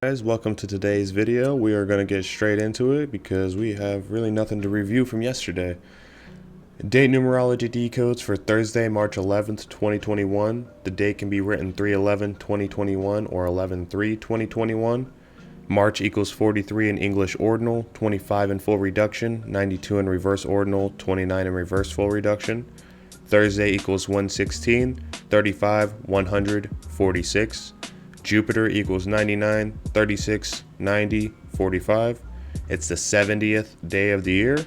Guys, welcome to today's video. We are going to get straight into it because we have really nothing to review from yesterday. Date numerology decodes for Thursday, March 11th, 2021. The date can be written 3/11/2021 or 11/3/2021. March equals 43 in English ordinal, 25 in full reduction, 92 in reverse ordinal, 29 in reverse full reduction. Thursday equals 116, 35, 100, 46. Jupiter equals 99, 36, 90, 45. It's the 70th day of the year.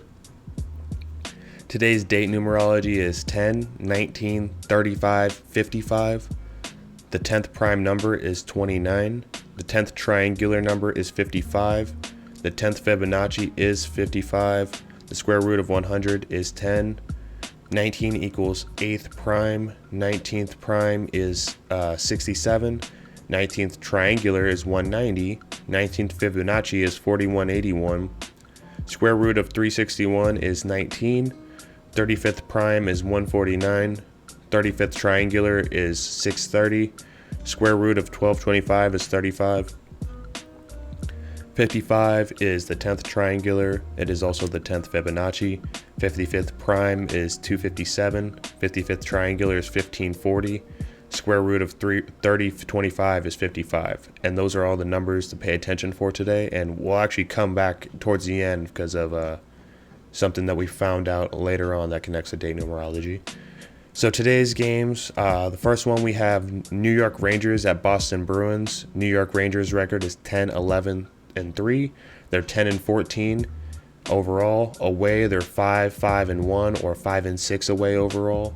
Today's date numerology is 10, 19, 35, 55. The 10th prime number is 29. The 10th triangular number is 55. The 10th Fibonacci is 55. The square root of 100 is 10. 19 equals 8th prime. 19th prime is 67. 19th triangular is 190. 19th Fibonacci is 4181. Square root of 361 is 19. 35th prime is 149. 35th triangular is 630. Square root of 1225 is 35. 55 is the 10th triangular. It is also the 10th Fibonacci. 55th prime is 257. 55th triangular is 1540. Square root of 3025 is 55. And those are all the numbers to pay attention for today. And we'll actually come back towards the end because of something that we found out later on that connects to date numerology. So today's games, the first one we have New York Rangers at Boston Bruins. New York Rangers record is 10, 11, and 3. They're 10 and 14 overall. Away, they're 5, 5, and 1, or 5 and 6 away overall.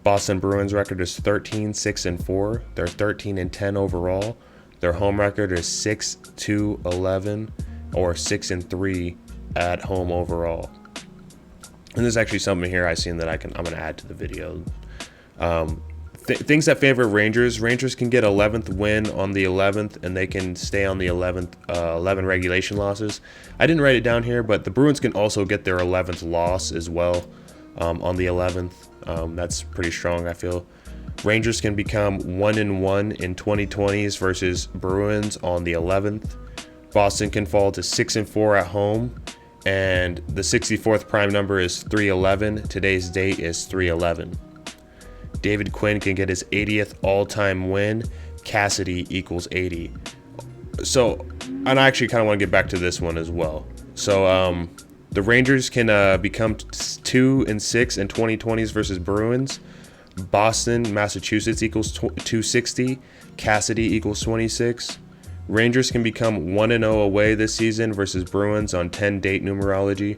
Boston Bruins record is 13, 6, and 4. They're 13 and 10 overall. Their home record is 6, 2, 11, or 6 and 3 at home overall. And there's actually something here I've seen that I'm going to add to the video. Things that favor Rangers. Rangers can get 11th win on the 11th, and they can stay on the 11 regulation losses. I didn't write it down here, but the Bruins can also get their 11th loss as well on the 11th. That's pretty strong, I feel. Rangers can become 1-1 in 2020s versus Bruins on the 11th. Boston can fall to 6-4 at home, and the 64th prime number is 311. Today's date is 311. David Quinn can get his 80th all-time win. Cassidy equals 80. So, and I actually kind of want to get back to this one as well. So, the Rangers can become 2-6 in 2020s versus Bruins. Boston, Massachusetts equals 260. Cassidy equals 26. Rangers can become 1-0 away this season versus Bruins on 10 date numerology.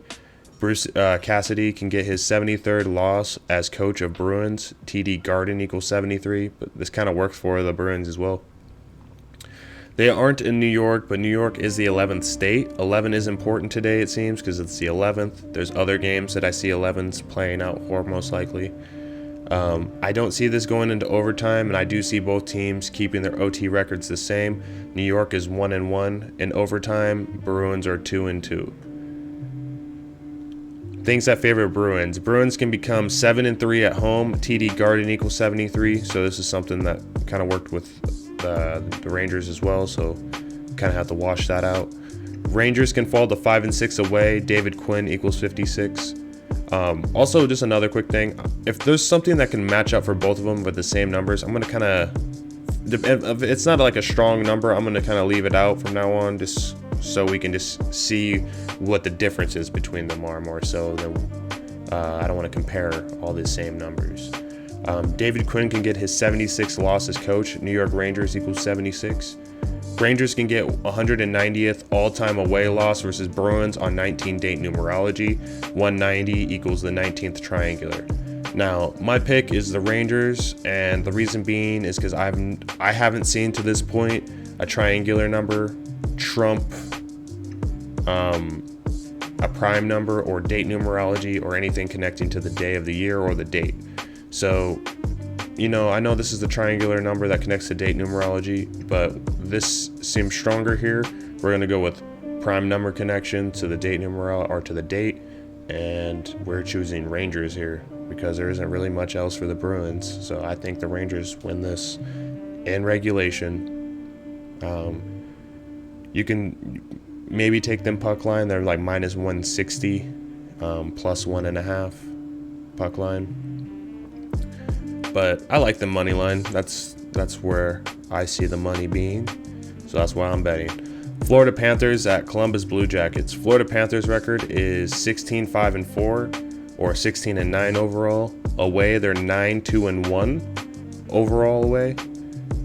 Cassidy can get his 73rd loss as coach of Bruins. TD Garden equals 73, but this kind of works for the Bruins as well. They aren't in New York, but New York is the 11th state. 11 is important today, it seems, because it's the 11th. There's other games that I see 11s playing out for, most likely. I don't see this going into overtime, and I do see both teams keeping their OT records the same. New York is 1-1 in overtime. Bruins are 2-2. Things that favor Bruins. Bruins can become 7-3 at home. TD Garden equals 73. So this is something that kind of worked with the Rangers as well. So kind of have to wash that out. Rangers can fall to 5-6 away. David Quinn equals 56. Also, just another quick thing. If there's something that can match up for both of them with the same numbers, I'm going to kind of, if it's not like a strong number, I'm going to kind of leave it out from now on, just so we can just see what the differences between them are more so than I don't want to compare all the same numbers. David Quinn can get his 76th loss as coach. New York Rangers equals 76. Rangers can get 190th all-time away loss versus Bruins on 19 date numerology. 190 equals the 19th triangular. Now, my pick is the Rangers, and the reason being is because I haven't seen to this point a triangular number trump a prime number or date numerology or anything connecting to the day of the year or the date. So, you know, I know this is the triangular number that connects to date numerology, but this seems stronger here. We're going to go with prime number connection to the date numerology or to the date, and we're choosing Rangers here because there isn't really much else for the Bruins. So I think the Rangers win this in regulation. You can maybe take them puck line. They're like minus 160, plus 1.5 puck line. But I like the money line. That's where I see the money being. So that's why I'm betting. Florida Panthers at Columbus Blue Jackets. Florida Panthers record is 16-5-4 or 16-9 overall. Away, they're 9-2-1 overall away.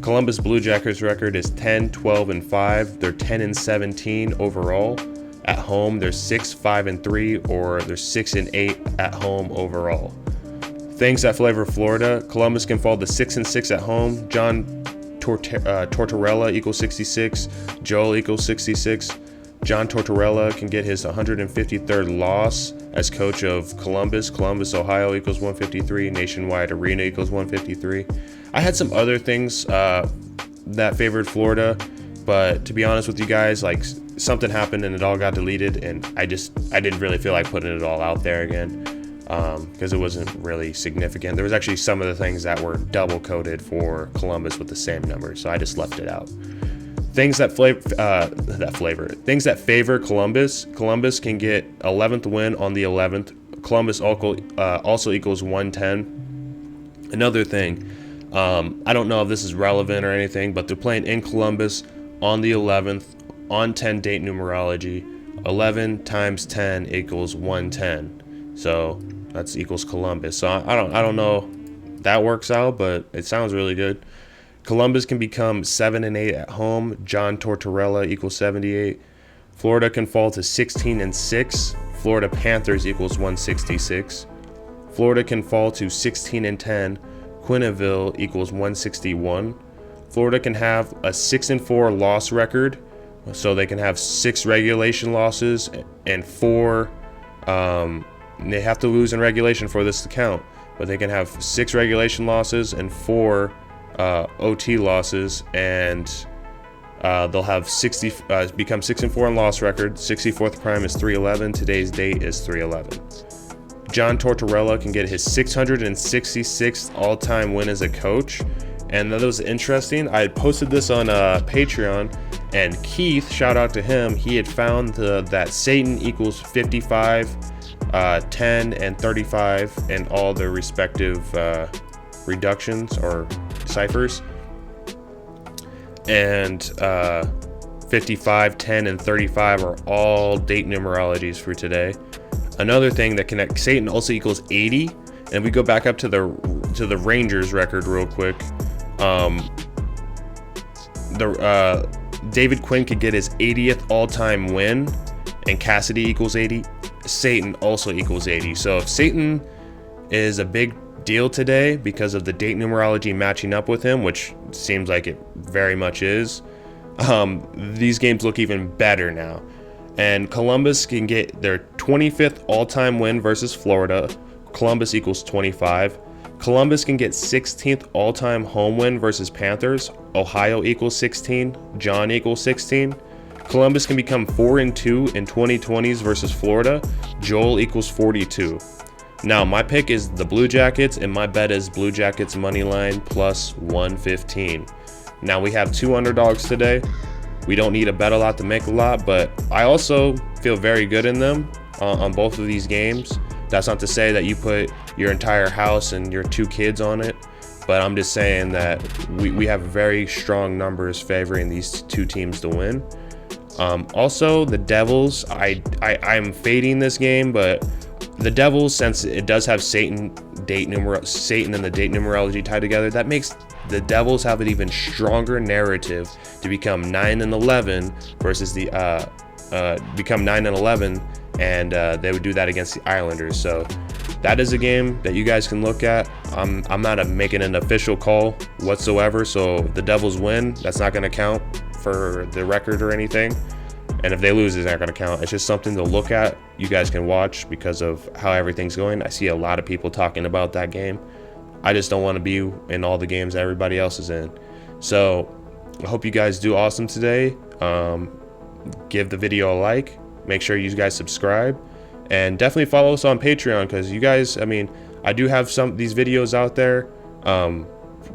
Columbus Blue Jackets record is 10-12-5. They're 10-17 overall. At home, they're 6-5-3 or they're 6-8 at home overall. Things that flavor Florida: Columbus can fall to 6-6 at home. John Tortorella equals 66. Joel equals 66. John Tortorella can get his 153rd loss as coach of Columbus. Columbus, Ohio equals 153. Nationwide Arena equals 153. I had some other things that favored Florida, but to be honest with you guys, like something happened and it all got deleted, and I didn't really feel like putting it all out there again because it wasn't really significant. There was actually some of the things that were double coded for Columbus with the same number, so I just left it out. Things that things that favor Columbus. Columbus can get 11th win on the 11th. Columbus also equals 110. Another thing, I don't know if this is relevant or anything, but they're playing in Columbus on the 11th on 10 date numerology. 11 times 10 equals 110. So that's equals Columbus. So I don't know if that works out, but it sounds really good. Columbus can become 7-8 at home. John Tortorella equals 78. Florida can fall to 16-6. Florida Panthers equals 166. Florida can fall to 16-10. Quinneville equals 161. Florida can have a 6-4 loss record, so they can have 6 regulation losses and 4. They have to lose in regulation for this to count, but they can have 6 regulation losses and 4 OT losses, and they'll have become 6-4 in loss record. 64th prime is 311. Today's date is 311. John Tortorella can get his 666th all-time win as a coach, and that was interesting. I had posted this on Patreon, and Keith, shout out to him, he had found that Satan equals 55, 10, and 35 in all their respective reductions or ciphers, and 55, 10, and 35 are all date numerologies for today. Another thing that connects Satan also equals 80, and we go back up to the Rangers record real quick. David Quinn could get his 80th all-time win, and Cassidy equals 80. Satan also equals 80. So if Satan is a big deal today because of the date numerology matching up with him, which seems like it very much is, these games look even better now. And Columbus can get their 25th all-time win versus Florida. Columbus equals 25. Columbus can get 16th all-time home win versus Panthers. Ohio equals 16. John equals 16. Columbus can become 4-2 in 2020s versus Florida. Joel equals 42. Now, my pick is the Blue Jackets, and my bet is Blue Jackets money line plus 115. Now, we have 2 underdogs today. We don't need to bet a lot to make a lot, but I also feel very good in them on both of these games. That's not to say that you put your entire house and your 2 kids on it, but I'm just saying that we have very strong numbers favoring these 2 teams to win. Also, the Devils, I'm fading this game, but the Devils, since it does have Satan and the date numerology tied together, that makes the Devils have an even stronger narrative to become 9-11 versus the become 9-11, and they would do that against the Islanders. So that is a game that you guys can look at. I'm not making an official call whatsoever. So if the Devils win, that's not going to count for the record or anything. And if they lose, it's not going to count. It's just something to look at. You guys can watch because of how everything's going. I see a lot of people talking about that game. I just don't want to be in all the games that everybody else is in. So I hope you guys do awesome today. Give the video a like. Make sure you guys subscribe. And definitely follow us on Patreon, because you guys, I do have these videos out there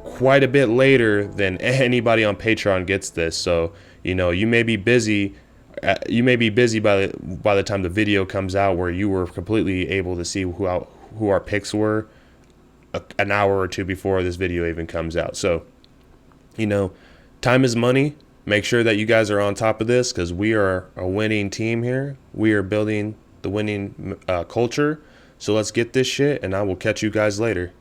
quite a bit later than anybody on Patreon gets this. So You know, you may be busy. By the time the video comes out, where you were completely able to see who our picks were an hour or two before this video even comes out. So, you know, time is money. Make sure that you guys are on top of this, because we are a winning team here. We are building the winning culture. So let's get this shit, and I will catch you guys later.